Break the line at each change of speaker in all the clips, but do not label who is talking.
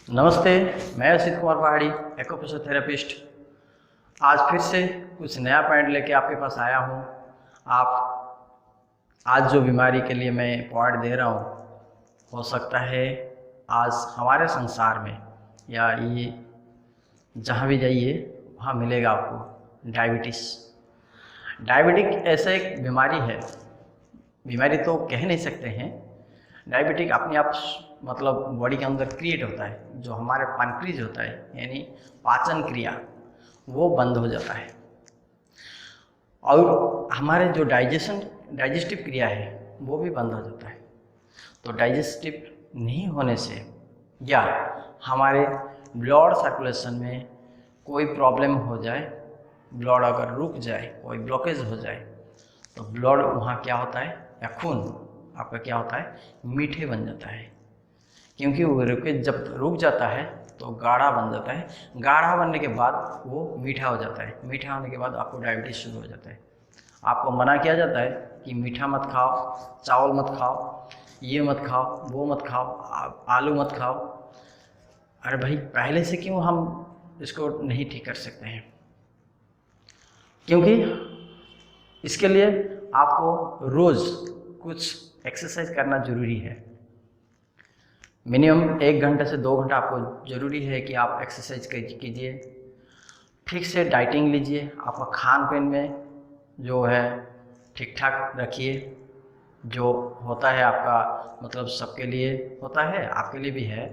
नमस्ते, मैं असित कुमार पहाड़ी, एक्यूप्रेशर आज फिर से कुछ नया पॉइंट लेके आपके पास आया हूँ। आप आज जो बीमारी के लिए मैं पॉइंट दे रहा हूँ, हो सकता है आज हमारे संसार में या ये जहाँ भी जाइए वहाँ मिलेगा आपको डायबिटीज़। डायबिटिक ऐसा एक बीमारी है, बीमारी तो कह नहीं सकते हैं। डायबिटिक अपने आप मतलब बॉडी के अंदर क्रिएट होता है, जो हमारे पैनक्रियाज होता है यानी पाचन क्रिया, वो बंद हो जाता है और हमारे जो डाइजेस्टिव क्रिया है वो भी बंद हो जाता है। तो डाइजेस्टिव नहीं होने से या हमारे ब्लड सर्कुलेशन में कोई प्रॉब्लम हो जाए, ब्लड अगर रुक जाए, कोई ब्लॉकेज हो जाए, तो ब्लड वहाँ क्या होता है या खून आपका क्या होता है, मीठे बन जाता है। क्योंकि वो जब रुक जाता है तो गाढ़ा बन जाता है, गाढ़ा बनने के बाद वो मीठा हो जाता है, मीठा होने के बाद आपको डायबिटीज़ शुरू हो जाता है। आपको मना किया जाता है कि मीठा मत खाओ, चावल मत खाओ, ये मत खाओ, वो मत खाओ, आलू मत खाओ। अरे भाई, पहले से क्यों हम इसको नहीं ठीक कर सकते हैं? क्योंकि इसके लिए आपको रोज़ कुछ एक्सरसाइज करना ज़रूरी है। मिनिमम 1 घंटे से 2 घंटा आपको ज़रूरी है कि आप एक्सरसाइज कीजिए, ठीक से डाइटिंग लीजिए, आपका खान पीन में जो है ठीक ठाक रखिए। जो होता है आपका मतलब सबके लिए होता है, आपके लिए भी है।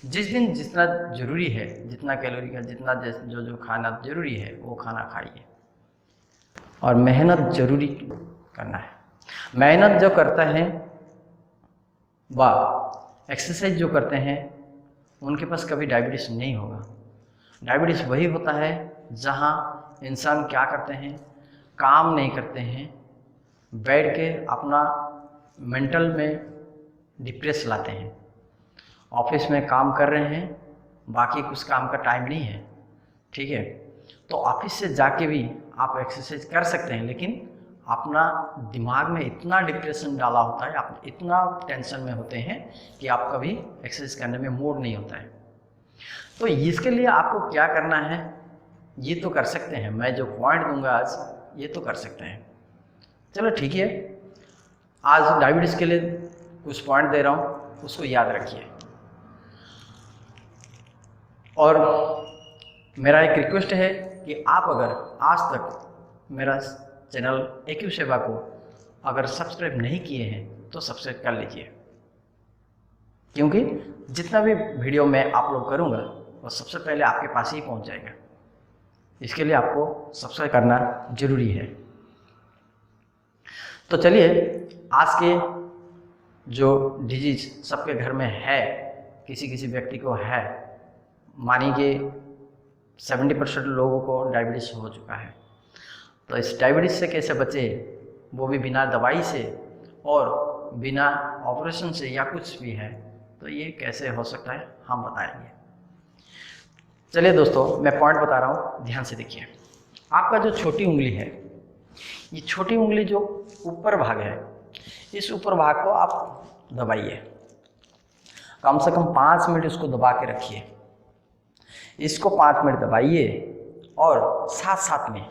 जिस दिन जितना ज़रूरी है, जितना कैलोरी का जितना जो खाना ज़रूरी है वो खाना खाइए और मेहनत ज़रूरी करना है। मेहनत जो करता है वाह, एक्सरसाइज जो करते हैं उनके पास कभी डायबिटीज़ नहीं होगा। डायबिटीज़ वही होता है जहाँ इंसान क्या करते हैं, काम नहीं करते हैं, बैठ के अपना मेंटल में डिप्रेस लाते हैं। ऑफिस में काम कर रहे हैं, बाकी कुछ काम का टाइम नहीं है, ठीक है, तो ऑफिस से जाके भी आप एक्सरसाइज कर सकते हैं, लेकिन अपना दिमाग में इतना डिप्रेशन डाला होता है, आप इतना टेंशन में होते हैं कि आपका भी एक्सरसाइज करने में मूड नहीं होता है। तो इसके लिए आपको क्या करना है, ये तो कर सकते हैं, मैं जो पॉइंट दूंगा आज ये तो कर सकते हैं। चलो ठीक है, आज डायबिटीज़ के लिए कुछ पॉइंट दे रहा हूँ, उसको याद रखिए। और मेरा एक रिक्वेस्ट है कि आप अगर आज तक मेरा चैनल एक्यू सेवा को अगर सब्सक्राइब नहीं किए हैं तो सब्सक्राइब कर लीजिए, क्योंकि जितना भी वीडियो मैं अपलोड करूंगा वो सबसे पहले आपके पास ही पहुंच जाएगा। इसके लिए आपको सब्सक्राइब करना जरूरी है। तो चलिए, आज के जो डिजीज सबके घर में है, किसी किसी व्यक्ति को है, मानिए कि 70% लोगों को डायबिटीज़ हो चुका है। तो इस डायबिटीज़ से कैसे बचे, वो भी बिना दवाई से और बिना ऑपरेशन से या कुछ भी है, तो ये कैसे हो सकता है हम बताएंगे। चलिए दोस्तों, मैं पॉइंट बता रहा हूँ, ध्यान से देखिए। आपका जो छोटी उंगली है, ये छोटी उंगली जो ऊपर भाग है, इस ऊपर भाग को आप दबाइए, कम से कम 5 मिनट इसको दबा के रखिए। इसको 5 मिनट दबाइए और साथ साथ में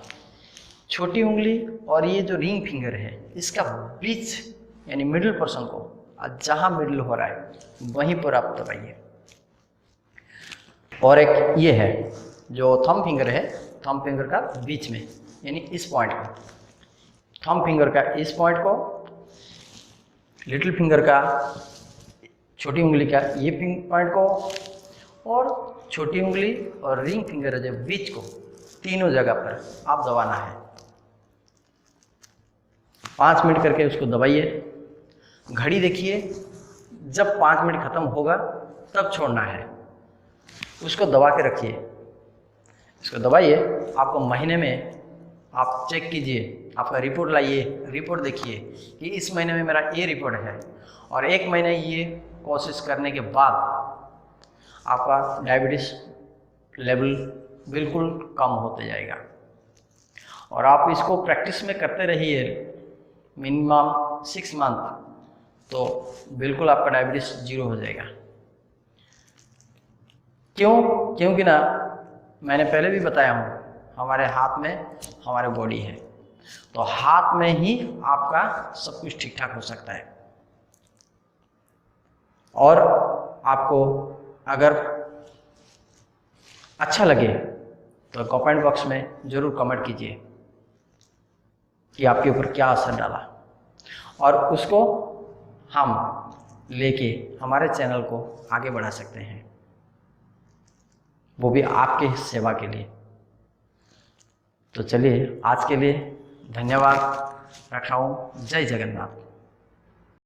छोटी उंगली और ये जो रिंग फिंगर है, इसका बीच यानी मिडिल पोर्शन को, जहाँ मिडिल हो रहा है वहीं पर आप दबाइए। और एक ये है जो थंब फिंगर है, थंब फिंगर का बीच में यानी इस पॉइंट को, थंब फिंगर का इस पॉइंट को, लिटिल फिंगर का, छोटी उंगली का ये पॉइंट को, और छोटी उंगली और रिंग फिंगर जो बीच को, तीनों जगह पर आप दबाना है। 5 मिनट करके उसको दबाइए। घड़ी देखिए, जब 5 मिनट खत्म होगा तब छोड़ना है। उसको दबा के रखिए, इसको दबाइए। आपको महीने में आप चेक कीजिए, आपका रिपोर्ट लाइए, रिपोर्ट देखिए कि इस महीने में मेरा ये रिपोर्ट है, और 1 महीने ये कोशिश करने के बाद आपका डायबिटीज़ लेवल बिल्कुल कम होते जाएगा। और आप इसको प्रैक्टिस में करते रहिए मिनिमम 6 मंथ, तो बिल्कुल आपका डायबिटीज़ 0 हो जाएगा। क्यों? क्योंकि ना मैंने पहले भी बताया हूँ, हमारे हाथ में हमारे बॉडी है, तो हाथ में ही आपका सब कुछ ठीक ठाक हो सकता है। और आपको अगर अच्छा लगे तो कमेंट बॉक्स में ज़रूर कमेंट कीजिए कि आपके ऊपर क्या असर डाला, और उसको हम लेके हमारे चैनल को आगे बढ़ा सकते हैं, वो भी आपके सेवा के लिए। तो चलिए आज के लिए धन्यवाद, रखा हूँ। जय जगन्नाथ।